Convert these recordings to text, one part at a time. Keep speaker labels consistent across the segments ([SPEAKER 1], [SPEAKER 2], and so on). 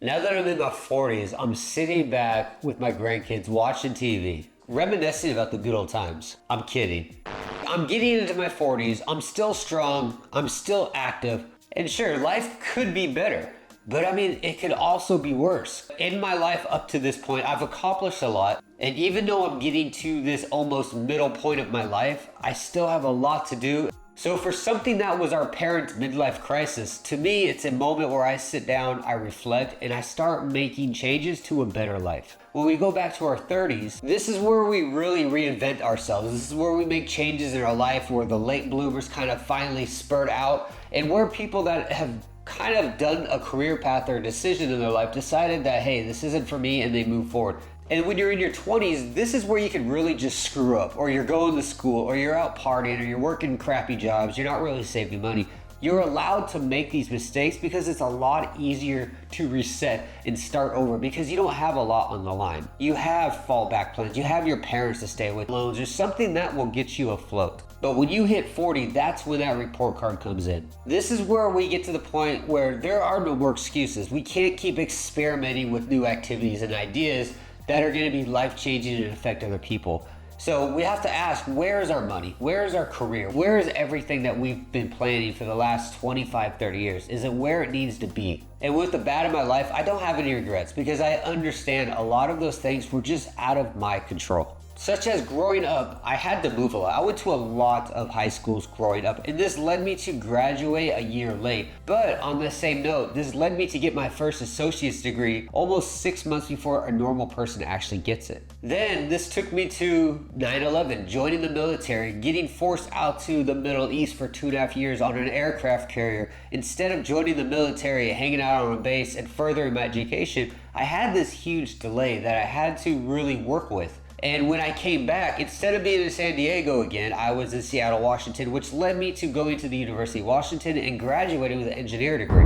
[SPEAKER 1] Now that I'm in my 40s, I'm sitting back with my grandkids watching TV, reminiscing about the good old times. I'm kidding. I'm getting into my 40s, I'm still strong, I'm still active, and sure, life could be better. But I mean, it could also be worse. In my life up to this point, I've accomplished a lot. And even though I'm getting to this almost middle point of my life, I still have a lot to do. So for something that was our parents' midlife crisis, to me, it's a moment where I sit down, I reflect, and I start making changes to a better life. When we go back to our 30s, this is where we really reinvent ourselves. This is where we make changes in our life, where the late bloomers kind of finally spurt out, and where people that have kind of done a career path or a decision in their life decided that, hey, this isn't for me, and they move forward. And when you're in your 20s, this is where you can really just screw up, or you're going to school, or you're out partying, or you're working crappy jobs, you're not really saving money. You're allowed to make these mistakes because it's a lot easier to reset and start over because you don't have a lot on the line. You have fallback plans, you have your parents to stay with, loans, or something that will get you afloat. But when you hit 40, that's when that report card comes in. This is where we get to the point where there are no more excuses. We can't keep experimenting with new activities and ideas that are going to be life-changing and affect other people. So we have to ask, where is our money? Where is our career? Where is everything that we've been planning for the last 25, 30 years? Is it where it needs to be? And with the bad in my life, I don't have any regrets because I understand a lot of those things were just out of my control. Such as growing up, I had to move a lot. I went to a lot of high schools growing up, and this led me to graduate a year late. But on the same note, this led me to get my first associate's degree almost 6 months before a normal person actually gets it. Then this took me to 9/11, joining the military, getting forced out to the Middle East for 2.5 years on an aircraft carrier. Instead of joining the military, hanging out on a base, and furthering my education, I had this huge delay that I had to really work with. And when I came back, instead of being in San Diego again, I was in Seattle, Washington, which led me to going to the University of Washington and graduating with an engineering degree.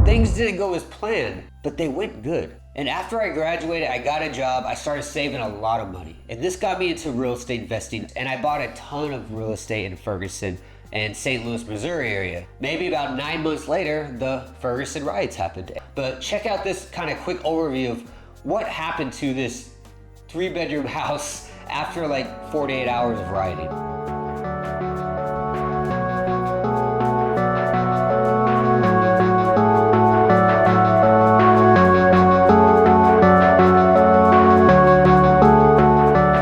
[SPEAKER 1] Things didn't go as planned, but they went good. And after I graduated, I got a job, I started saving a lot of money. And this got me into real estate investing, and I bought a ton of real estate in Ferguson and St. Louis, Missouri area. Maybe about 9 months later, the Ferguson riots happened. But check out this kind of quick overview of what happened to this 3-bedroom house after like 48 hours of rioting.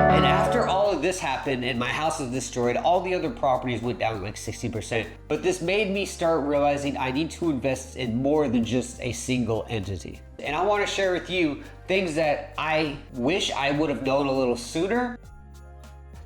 [SPEAKER 1] And after all of this happened and my house was destroyed, all the other properties went down like 60%. But this made me start realizing I need to invest in more than just a single entity. And I want to share with you things that I wish I would have known a little sooner.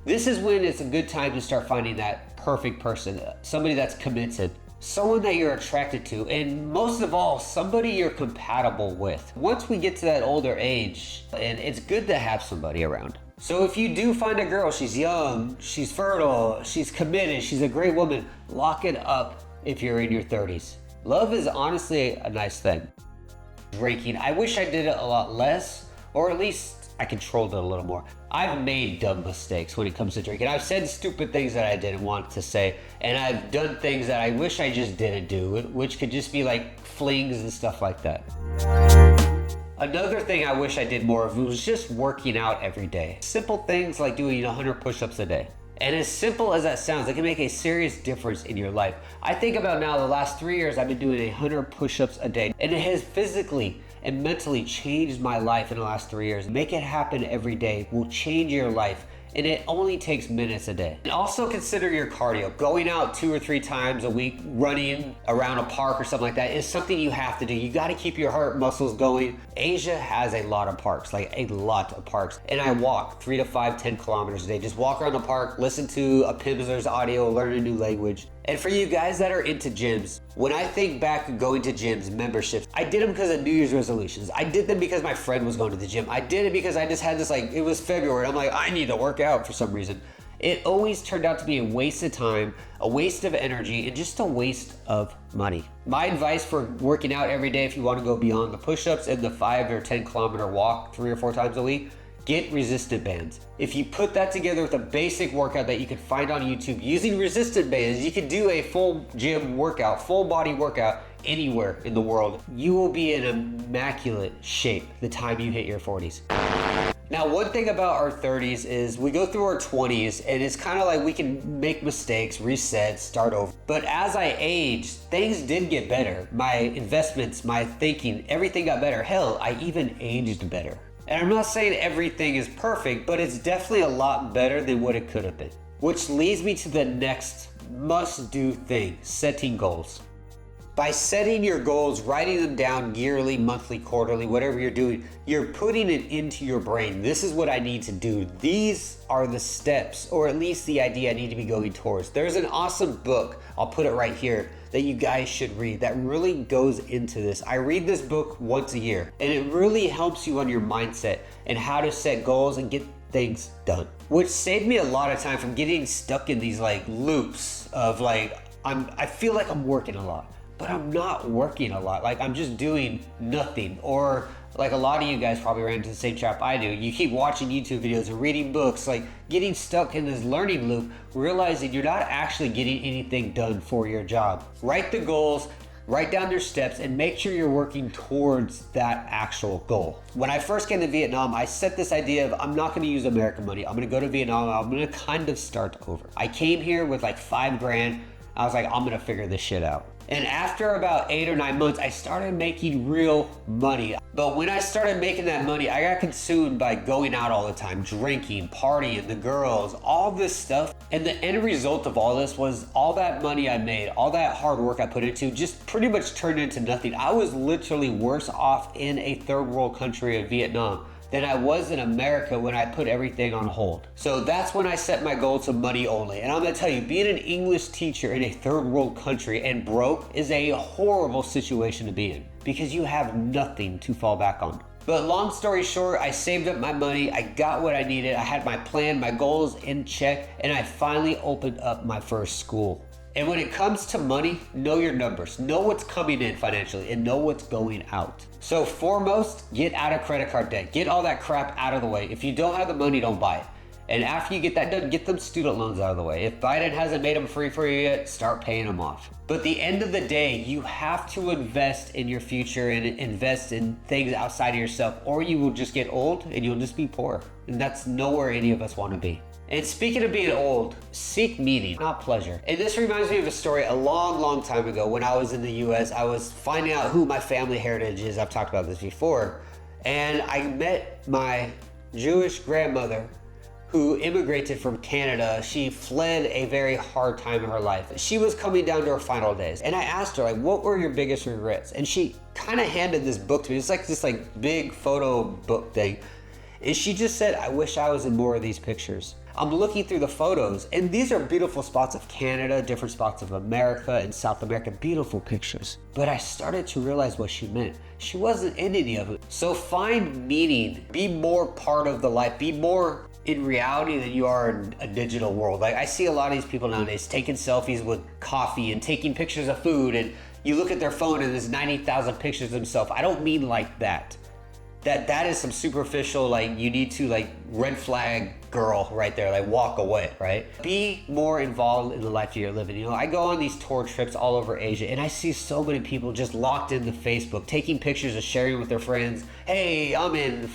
[SPEAKER 1] This is when it's a good time to start finding that perfect person, somebody that's committed, someone that you're attracted to, and most of all, somebody you're compatible with. Once we get to that older age, and it's good to have somebody around. So if you do find a girl, she's young, she's fertile, she's committed, she's a great woman, lock it up if you're in your 30s. Love is honestly a nice thing. Drinking, I wish I did it a lot less, or at least I controlled it a little more. I've made dumb mistakes when it comes to drinking. I've said stupid things that I didn't want to say, and I've done things that I wish I just didn't do, which could just be like flings and stuff like that. Another thing I wish I did more of was just working out every day. Simple things like doing 100 push-ups a day. And as simple as that sounds, it can make a serious difference in your life. I think about now the last 3 years, I've been doing 100 push-ups a day, and it has physically and mentally changed my life in the last 3 years. Make it happen every day will change your life, and it only takes minutes a day. And also consider your cardio. Going out 2 or 3 times a week, running around a park or something like that is something you have to do. You gotta keep your heart muscles going. Asia has a lot of parks, like a lot of parks. And I walk 3 to 5, 10 kilometers a day. Just walk around the park, listen to a Pimsleu's audio, learn a new language. And for you guys that are into gyms, when I think back of going to gyms, memberships, I did them because of New Year's resolutions. I did them because my friend was going to the gym. I did it because I just had this it was February. I'm like, I need to work out for some reason. It always turned out to be a waste of time, a waste of energy, and just a waste of money. My advice for working out every day, if you want to go beyond the push-ups and the 5 or 10 kilometer walk 3 or 4 times a week, get resistant bands. If you put that together with a basic workout that you can find on YouTube, using resistant bands, you can do a full gym workout, full body workout anywhere in the world, you will be in immaculate shape the time you hit your 40s. Now, one thing about our 30s is we go through our 20s and it's kind of like we can make mistakes, reset, start over. But as I aged, things did get better. My investments, my thinking, everything got better. Hell, I even aged better. And I'm not saying everything is perfect, but it's definitely a lot better than what it could have been. Which leads me to the next must-do thing, setting goals. By setting your goals, writing them down yearly, monthly, quarterly, whatever you're doing, you're putting it into your brain. This is what I need to do. These are the steps, or at least the idea I need to be going towards. There's an awesome book, I'll put it right here, that you guys should read that really goes into this. I read this book once a year, and it really helps you on your mindset and how to set goals and get things done. Which saved me a lot of time from getting stuck in these like loops of like, I feel like I'm working a lot, but I'm not working a lot. Like I'm just doing nothing. Or like a lot of you guys probably ran into the same trap I do. You keep watching YouTube videos and reading books, like getting stuck in this learning loop, realizing you're not actually getting anything done for your job. Write the goals, write down your steps, and make sure you're working towards that actual goal. When I first came to Vietnam, I set this idea of I'm not gonna use American money. I'm gonna go to Vietnam, I'm gonna kind of start over. I came here with like 5 grand. I was like, I'm gonna figure this shit out. And after about 8 or 9 months, I started making real money. But when I started making that money, I got consumed by going out all the time, drinking, partying, the girls, all this stuff. And the end result of all this was all that money I made, all that hard work I put into just pretty much turned into nothing. I was literally worse off in a third world country of Vietnam than I was in America when I put everything on hold. So that's when I set my goal to money only. And I'm gonna tell you, being an English teacher in a third world country and broke is a horrible situation to be in because you have nothing to fall back on. But long story short, I saved up my money, I got what I needed, I had my plan, my goals in check, and I finally opened up my first school. And when it comes to money, know your numbers, know what's coming in financially, and know what's going out. So foremost, get out of credit card debt. Get all that crap out of the way. If you don't have the money, don't buy it. And after you get that done, get them student loans out of the way. If Biden hasn't made them free for you yet, start paying them off. But at the end of the day, you have to invest in your future and invest in things outside of yourself, or you will just get old and you'll just be poor. And that's nowhere any of us want to be. And speaking of being old, seek meaning, not pleasure. And this reminds me of a story a long time ago when I was in the US. I was finding out who my family heritage is. I've talked about this before. And I met my Jewish grandmother who immigrated from Canada. She fled a very hard time in her life. She was coming down to her final days. And I asked her, like, what were your biggest regrets? And she kind of handed this book to me. It's like this big photo book thing. And she just said, I wish I was in more of these pictures. I'm looking through the photos, and these are beautiful spots of Canada, different spots of America and South America, beautiful pictures. But I started to realize what she meant. She wasn't in any of it. So find meaning, be more part of the life, be more in reality than you are in a digital world. Like I see a lot of these people nowadays taking selfies with coffee and taking pictures of food, and you look at their phone and there's 90,000 pictures of themselves. I don't mean like that. That is some superficial, like you need to like red flag girl right there, like walk away, right? Be more involved in the life you're living. You know, I go on these tour trips all over Asia and I see so many people just locked into Facebook, taking pictures and sharing with their friends. Hey, I'm in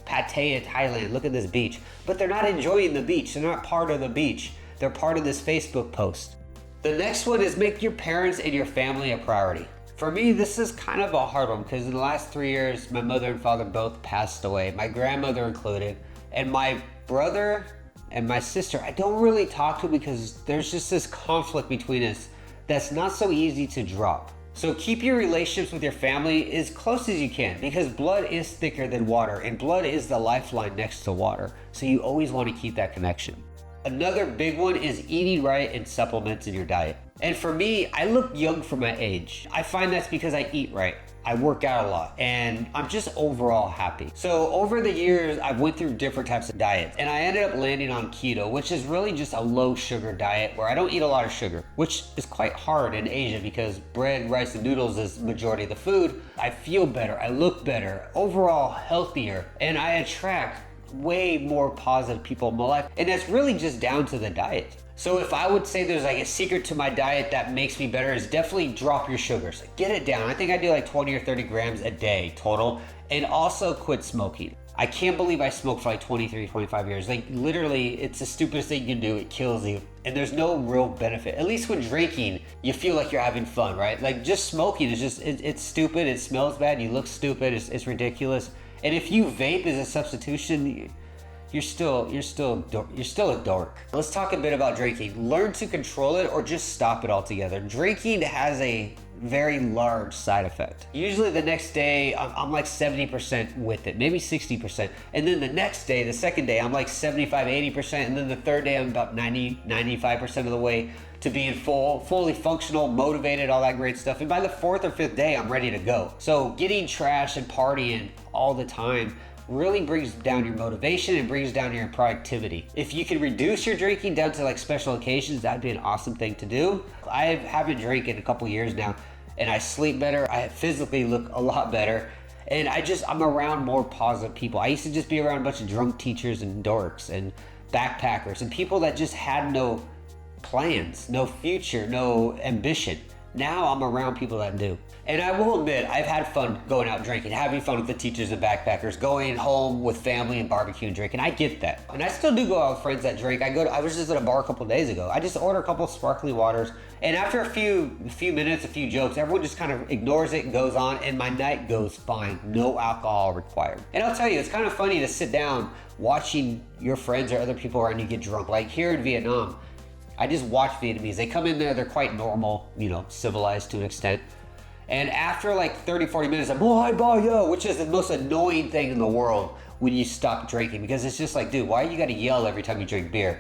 [SPEAKER 1] Pattaya, Thailand, look at this beach. But they're not enjoying the beach, they're not part of the beach. They're part of this Facebook post. The next one is make your parents and your family a priority. For me, this is kind of a hard one because in the last 3 years, my mother and father both passed away, my grandmother included, and my brother and my sister, I don't really talk to because there's just this conflict between us that's not so easy to drop. So keep your relationships with your family as close as you can because blood is thicker than water and blood is the lifeline next to water. So you always want to keep that connection. Another big one is eating right and supplements in your diet. And for me, I look young for my age. I find that's because I eat right. I work out a lot and I'm just overall happy. So over the years, I've went through different types of diets and I ended up landing on keto, which is really just a low sugar diet where I don't eat a lot of sugar, which is quite hard in Asia because bread, rice, and noodles is majority of the food. I feel better, I look better, overall healthier, and I attract way more positive people in my life. And that's really just down to the diet. So if I would say there's like a secret to my diet that makes me better, is definitely drop your sugars. Get it down. I think I do like 20 or 30 grams a day total. And also quit smoking. I can't believe I smoked for like 23, 25 years. Like literally, it's the stupidest thing you can do. It kills you. And there's no real benefit. At least when drinking, you feel like you're having fun, right? Like just smoking is just, it's stupid. It smells bad. You look stupid. It's ridiculous. And if you vape as a substitution, you're still a dork. Let's talk a bit about drinking. Learn to control it or just stop it altogether. Drinking has a very large side effect. Usually the next day, I'm like 70% with it, maybe 60%. And then the next day, the second day, I'm like 75, 80%. And then the third day, I'm about 90, 95% of the way to being fully functional, motivated, all that great stuff. And by the fourth or fifth day, I'm ready to go. So getting trash and partying all the time really brings down your motivation and brings down your productivity. If you can reduce your drinking down to like special occasions, that'd be an awesome thing to do. I haven't drank in a couple years now, and I sleep better. I physically look a lot better, and I'm around more positive people. I used to just be around a bunch of drunk teachers and dorks and backpackers and people that just had no plans, no future, no ambition. Now I'm around people that do. And I will admit, I've had fun going out drinking, having fun with the teachers and backpackers, going home with family and barbecue and drinking. I get that. And I still do go out with friends that drink. I was just at a bar a couple days ago. I just order a couple of sparkling waters. And after a few minutes, a few jokes, everyone just kind of ignores it and goes on, and my night goes fine. No alcohol required. And I'll tell you, it's kind of funny to sit down watching your friends or other people around you get drunk. Like here in Vietnam, I just watch Vietnamese. They come in there, they're quite normal, civilized to an extent. And after like 30, 40 minutes, I'm, hi, bye, yo, which is the most annoying thing in the world when you stop drinking, because it's just like, dude, why you gotta yell every time you drink beer?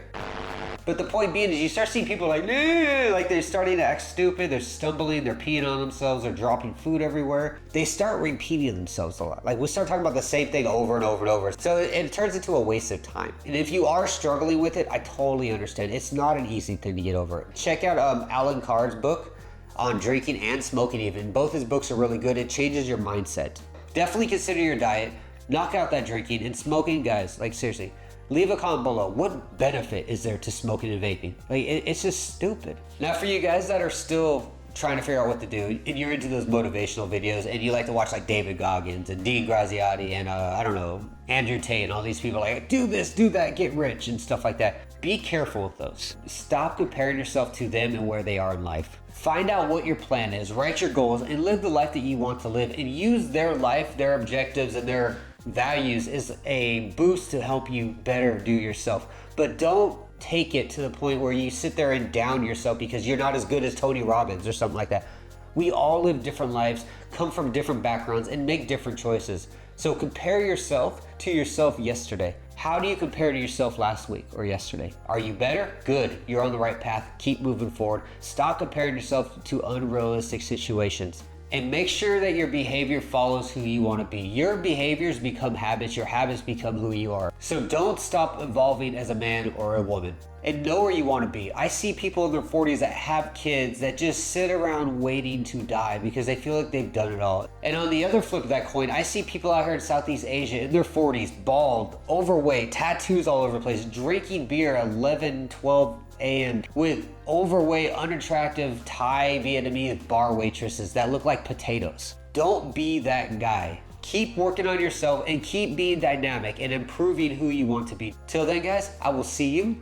[SPEAKER 1] But the point being is you start seeing people like they're starting to act stupid, they're stumbling, they're peeing on themselves, they're dropping food everywhere. They start repeating themselves a lot. Like we start talking about the same thing over and over and over. So it turns into a waste of time. And if you are struggling with it, I totally understand. It's not an easy thing to get over. Check out Alan Carr's book on drinking and smoking even. Both his books are really good. It changes your mindset. Definitely consider your diet, knock out that drinking and smoking, guys. Like seriously, leave a comment below. What benefit is there to smoking and vaping? Like it's just stupid. Now for you guys that are still trying to figure out what to do, and you're into those motivational videos and you like to watch like David Goggins and Dean Graziosi and I don't know, Andrew Tate and all these people like do this, do that, get rich and stuff like that. Be careful with those. Stop comparing yourself to them and where they are in life. Find out what your plan is, write your goals, and live the life that you want to live, and use their life, their objectives, and their values as a boost to help you better do yourself. But don't take it to the point where you sit there and down yourself because you're not as good as Tony Robbins or something like that. We all live different lives, come from different backgrounds, and make different choices. So compare yourself to yourself yesterday. How do you compare to yourself last week or yesterday? Are you better? Good. You're on the right path. Keep moving forward. Stop comparing yourself to unrealistic situations. And make sure that your behavior follows who you want to be. Your behaviors become habits. Your habits become who you are. So don't stop evolving as a man or a woman. And know where you want to be. I see people in their 40s that have kids that just sit around waiting to die because they feel like they've done it all. And on the other flip of that coin, I see people out here in Southeast Asia in their 40s, bald, overweight, tattoos all over the place, drinking beer at 11, 12 a.m. with overweight, unattractive Thai Vietnamese bar waitresses that look like potatoes. Don't be that guy. Keep working on yourself and keep being dynamic and improving who you want to be. Till then, guys, I will see you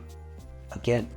[SPEAKER 1] again.